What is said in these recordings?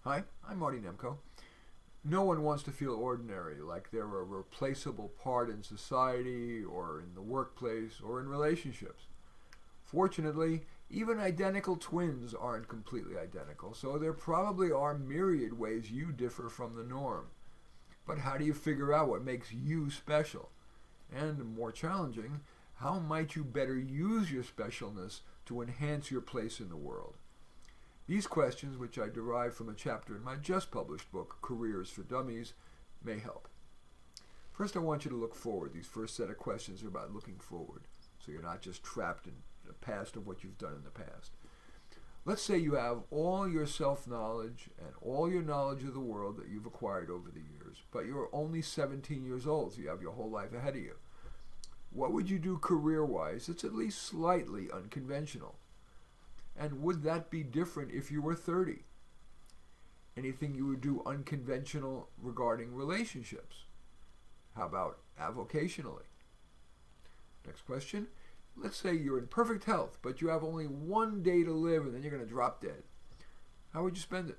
Hi, I'm Marty Nemko. No one wants to feel ordinary, like they're a replaceable part in society or in the workplace or in relationships. Fortunately, even identical twins aren't completely identical, so there probably are myriad ways you differ from the norm. But how do you figure out what makes you special? And more challenging, how might you better use your specialness to enhance your place in the world? These questions, which I derived from a chapter in my just published book, Careers for Dummies, may help. First, I want you to look forward. These first set of questions are about looking forward, so you're not just trapped in the past of what you've done in the past. Let's say you have all your self-knowledge and all your knowledge of the world that you've acquired over the years, but you're only 17 years old, so you have your whole life ahead of you. What would you do career-wise that's at least slightly unconventional? And would that be different if you were 30? Anything you would do unconventional regarding relationships? How about avocationally? Next question. Let's say you're in perfect health, but you have only one day to live and then you're going to drop dead. How would you spend it?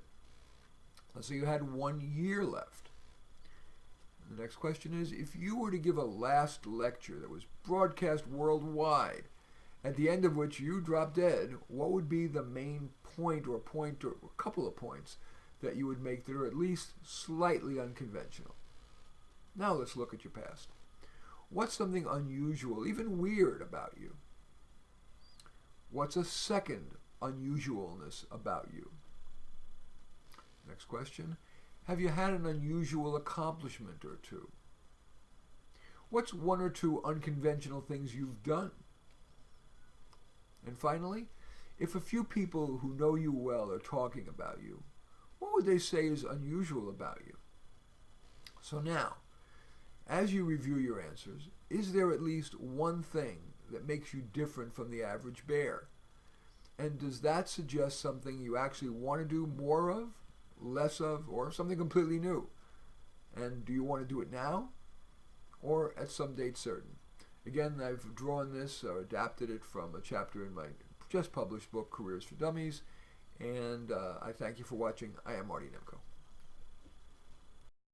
Let's say you had 1 year left. The next question is, if you were to give a last lecture that was broadcast worldwide, at the end of which you drop dead, what would be the main point or a couple of points that you would make that are at least slightly unconventional? Now let's look at your past. What's something unusual, even weird about you? What's a second unusualness about you? Next question. Have you had an unusual accomplishment or two? What's one or two unconventional things you've done? And finally, if a few people who know you well are talking about you, what would they say is unusual about you? So now, as you review your answers, is there at least one thing that makes you different from the average bear? And does that suggest something you actually want to do more of, less of, or something completely new? And do you want to do it now or at some date certain? Again, I've drawn this or adapted it from a chapter in my just published book, Careers for Dummies, and I thank you for watching. I am Marty Nemko.